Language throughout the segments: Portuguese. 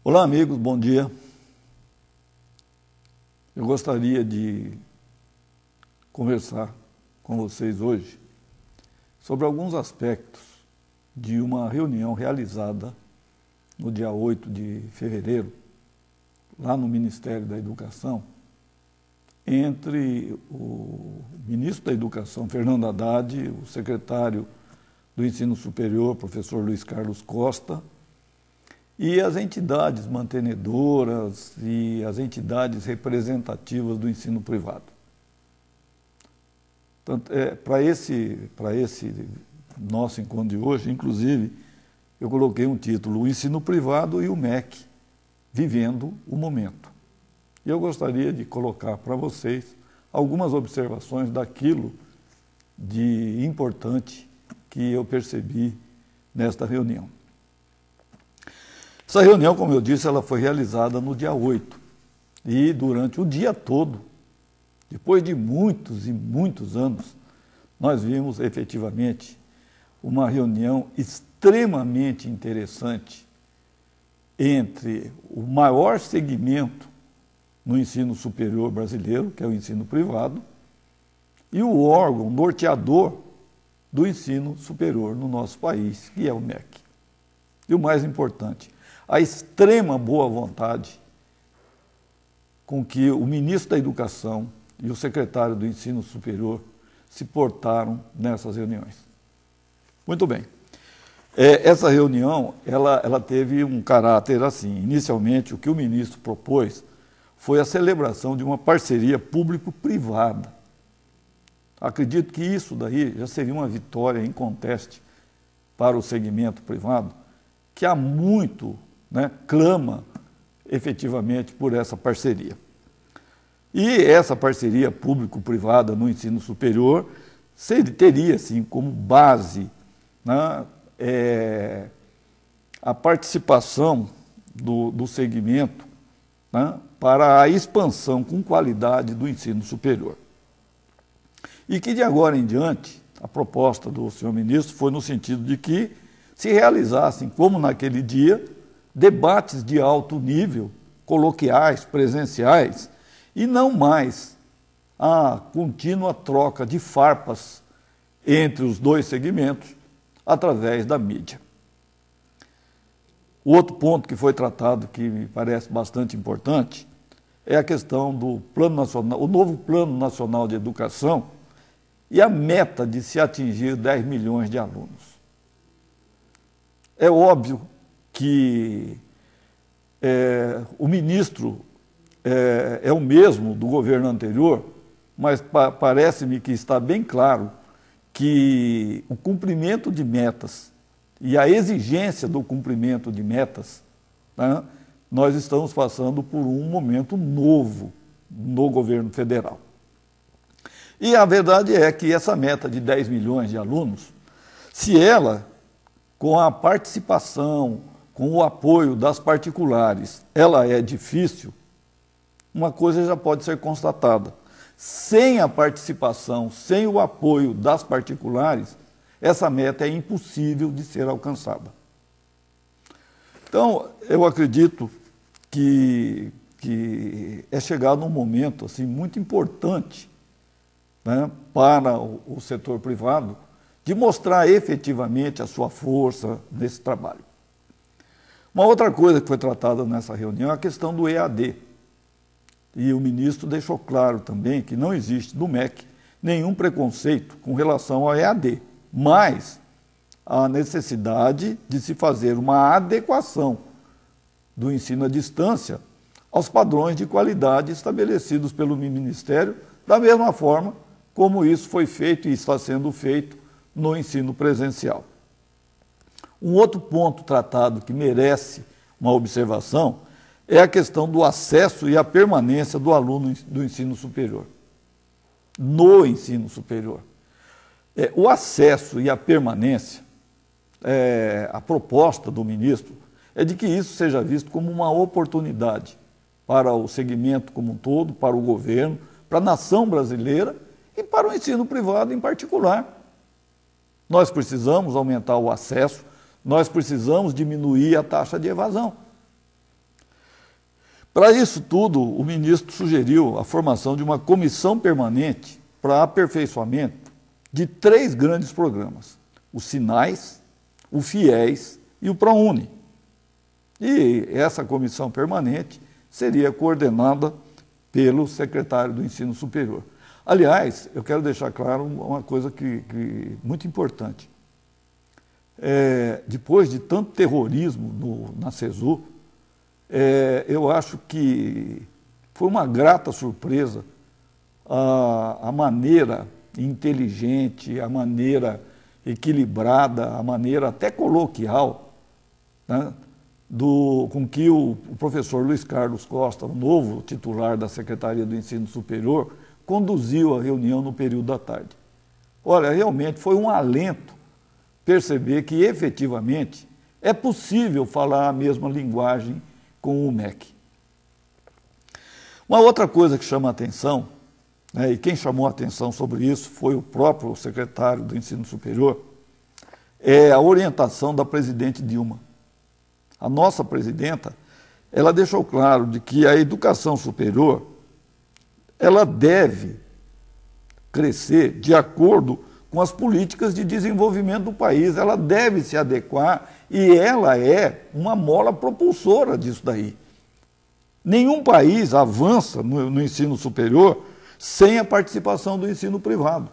Olá, amigos, bom dia. Eu gostaria de conversar com vocês hoje sobre alguns aspectos de uma reunião realizada no dia 8 de fevereiro, lá no Ministério da Educação, entre o ministro da Educação, Fernando Haddad, o secretário do Ensino Superior, professor Luiz Carlos Costa, e as entidades mantenedoras e as entidades representativas do ensino privado. Para esse nosso encontro de hoje, inclusive, eu coloquei um título, O Ensino Privado e o MEC, Vivendo o Momento. E eu gostaria de colocar para vocês algumas observações daquilo de importante que eu percebi nesta reunião. Essa reunião, como eu disse, ela foi realizada no dia 8 e durante o dia todo, depois de muitos e muitos anos, nós vimos efetivamente uma reunião extremamente interessante entre o maior segmento no ensino superior brasileiro, que é o ensino privado, e o órgão norteador do ensino superior no nosso país, que é o MEC. E o mais importante, a extrema boa vontade com que o ministro da Educação e o secretário do Ensino Superior se portaram nessas reuniões. Muito bem. Essa reunião, ela teve um caráter assim. Inicialmente, o que o ministro propôs foi a celebração de uma parceria público-privada. Acredito que isso daí já seria uma vitória inconteste para o segmento privado, que há muito clama efetivamente por essa parceria. E essa parceria público-privada no ensino superior teria, assim, como base a participação do segmento para a expansão com qualidade do ensino superior. E que de agora em diante, a proposta do senhor ministro foi no sentido de que se realizassem, como naquele dia, debates de alto nível, coloquiais, presenciais, e não mais a contínua troca de farpas entre os dois segmentos através da mídia. O outro ponto que foi tratado, que me parece bastante importante, é a questão do Plano Nacional, o novo Plano Nacional de Educação e a meta de se atingir 10 milhões de alunos. É óbvio que o ministro é o mesmo do governo anterior, mas parece-me que está bem claro que o cumprimento de metas e a exigência do cumprimento de metas, nós estamos passando por um momento novo no governo federal. E a verdade é que essa meta de 10 milhões de alunos, se ela, com a participação, com o apoio das particulares, ela é difícil, uma coisa já pode ser constatada. Sem a participação, sem o apoio das particulares, essa meta é impossível de ser alcançada. Então, eu acredito que é chegado um momento assim, muito importante para o setor privado de mostrar efetivamente a sua força nesse trabalho. Uma outra coisa que foi tratada nessa reunião é a questão do EAD. E o ministro deixou claro também que não existe no MEC nenhum preconceito com relação ao EAD, mas a necessidade de se fazer uma adequação do ensino à distância aos padrões de qualidade estabelecidos pelo Ministério, da mesma forma como isso foi feito e está sendo feito no ensino presencial. Um outro ponto tratado que merece uma observação é a questão do acesso e a permanência do aluno do ensino superior. No ensino superior. O acesso e a permanência, a proposta do ministro é de que isso seja visto como uma oportunidade para o segmento como um todo, para o governo, para a nação brasileira e para o ensino privado em particular. Nós precisamos aumentar o acesso, nós precisamos diminuir a taxa de evasão. Para isso tudo, o ministro sugeriu a formação de uma comissão permanente para aperfeiçoamento de 3 grandes programas: o Sinais, o FIES e o ProUni. E essa comissão permanente seria coordenada pelo secretário do Ensino Superior. Aliás, eu quero deixar claro uma coisa muito importante. Depois de tanto terrorismo na CESU, eu acho que foi uma grata surpresa a maneira inteligente, a maneira equilibrada, a maneira até coloquial, né, com que o professor Luiz Carlos Costa, o novo titular da Secretaria do Ensino Superior, conduziu a reunião no período da tarde. Olha, realmente foi um alento perceber que, efetivamente, é possível falar a mesma linguagem com o MEC. Uma outra coisa que chama a atenção, né, e quem chamou a atenção sobre isso foi o próprio secretário do Ensino Superior, é a orientação da presidente Dilma. A nossa presidenta, ela deixou claro de que a educação superior, ela deve crescer de acordo com as políticas de desenvolvimento do país, ela deve se adequar e ela é uma mola propulsora disso daí. Nenhum país avança no ensino superior sem a participação do ensino privado.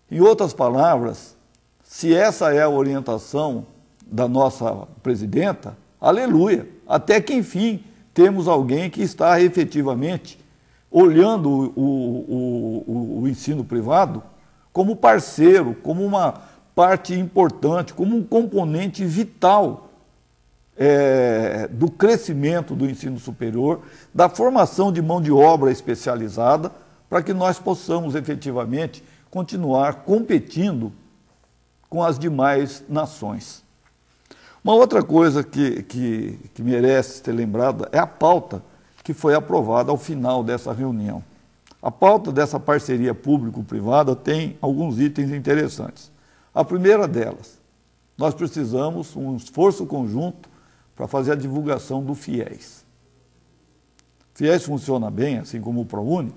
Em outras palavras, se essa é a orientação da nossa presidenta, aleluia, até que enfim temos alguém que está efetivamente olhando o ensino privado como parceiro, como uma parte importante, como um componente vital do crescimento do ensino superior, da formação de mão de obra especializada, para que nós possamos efetivamente continuar competindo com as demais nações. Uma outra coisa que merece ser lembrada é a pauta que foi aprovada ao final dessa reunião. A pauta dessa parceria público-privada tem alguns itens interessantes. A primeira delas, nós precisamos um esforço conjunto para fazer a divulgação do FIES. O FIES funciona bem, assim como o ProUni,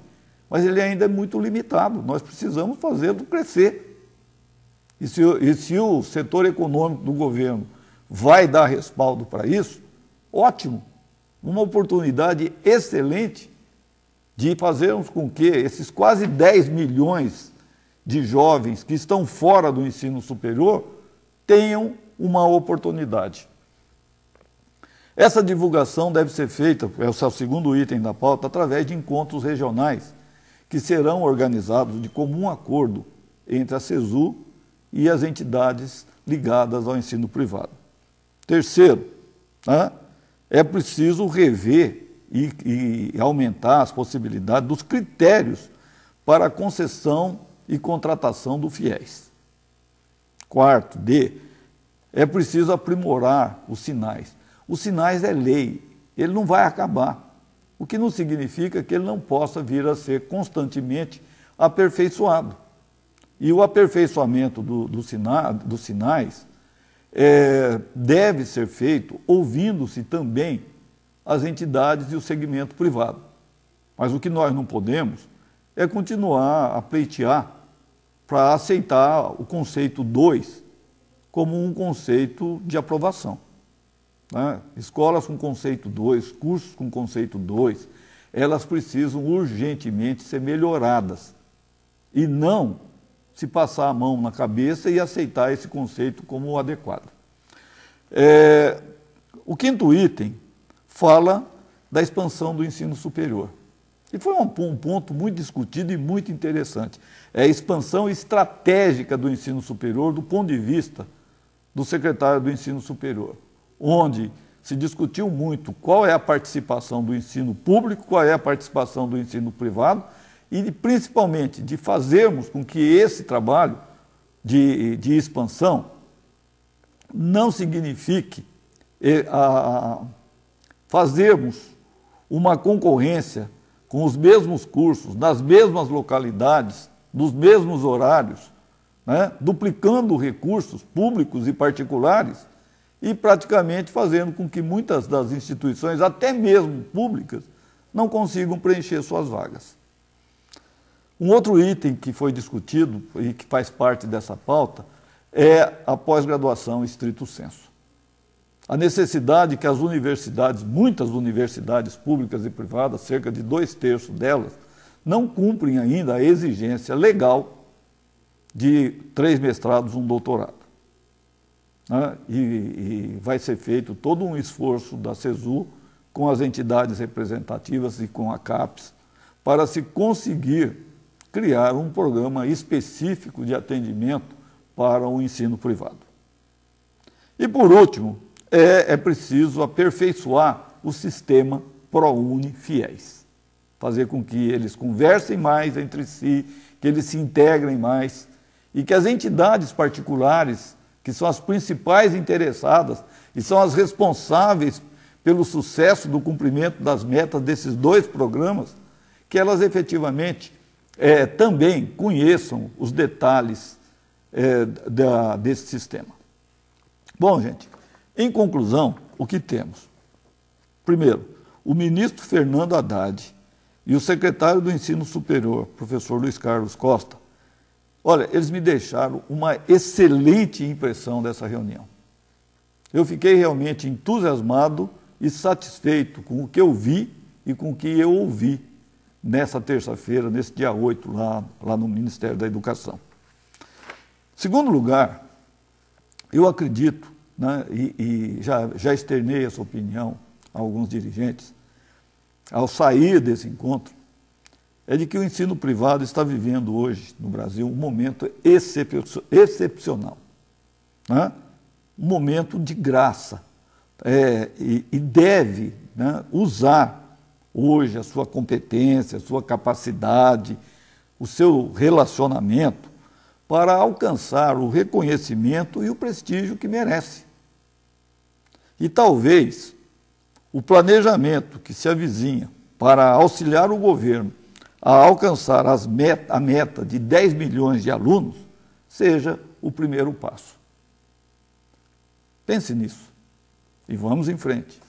mas ele ainda é muito limitado. Nós precisamos fazê-lo crescer. E se o setor econômico do governo vai dar respaldo para isso, ótimo. Uma oportunidade excelente de fazermos com que esses quase 10 milhões de jovens que estão fora do ensino superior tenham uma oportunidade. Essa divulgação deve ser feita, esse é o segundo item da pauta, através de encontros regionais que serão organizados de comum acordo entre a CESU e as entidades ligadas ao ensino privado. Terceiro, né, é preciso rever e aumentar as possibilidades dos critérios para a concessão e contratação do FIES. Quarto, é preciso aprimorar os sinais. Os sinais é lei, ele não vai acabar, o que não significa que ele não possa vir a ser constantemente aperfeiçoado. E o aperfeiçoamento dos sinais deve ser feito ouvindo-se também as entidades e o segmento privado. Mas o que nós não podemos é continuar a pleitear para aceitar o conceito 2 como um conceito de aprovação. Né? Escolas com conceito 2, cursos com conceito 2, elas precisam urgentemente ser melhoradas e não se passar a mão na cabeça e aceitar esse conceito como o adequado. O quinto item fala da expansão do ensino superior. E foi um ponto muito discutido e muito interessante. É a expansão estratégica do ensino superior do ponto de vista do secretário do Ensino Superior, onde se discutiu muito qual é a participação do ensino público, qual é a participação do ensino privado, e principalmente de fazermos com que esse trabalho de expansão não signifique fazermos uma concorrência com os mesmos cursos, nas mesmas localidades, nos mesmos horários, né, duplicando recursos públicos e particulares, e praticamente fazendo com que muitas das instituições, até mesmo públicas, não consigam preencher suas vagas. Um outro item que foi discutido e que faz parte dessa pauta é a pós-graduação estrito sensu. A necessidade que as universidades, muitas universidades públicas e privadas, cerca de 2/3 delas, não cumprem ainda a exigência legal de 3 mestrados e um doutorado. E vai ser feito todo um esforço da CESU com as entidades representativas e com a CAPES para se conseguir criar um programa específico de atendimento para o ensino privado. E, por último, é preciso aperfeiçoar o sistema ProUni Fiéis, fazer com que eles conversem mais entre si, que eles se integrem mais e que as entidades particulares, que são as principais interessadas e são as responsáveis pelo sucesso do cumprimento das metas desses 2 programas, que elas efetivamente também conheçam os detalhes desse sistema. Bom, gente, em conclusão, o que temos? Primeiro, o ministro Fernando Haddad e o secretário do Ensino Superior, professor Luiz Carlos Costa, olha, eles me deixaram uma excelente impressão dessa reunião. Eu fiquei realmente entusiasmado e satisfeito com o que eu vi e com o que eu ouvi nessa terça-feira, nesse dia 8, lá no Ministério da Educação. Segundo lugar, eu acredito, né, e já externei essa opinião a alguns dirigentes, ao sair desse encontro, é de que o ensino privado está vivendo hoje, no Brasil, um momento excepcional, né? Um momento de graça, e deve, né, usar hoje a sua competência, a sua capacidade, o seu relacionamento para alcançar o reconhecimento e o prestígio que merece. E talvez o planejamento que se avizinha para auxiliar o governo a alcançar a meta de 10 milhões de alunos seja o primeiro passo. Pense nisso e vamos em frente.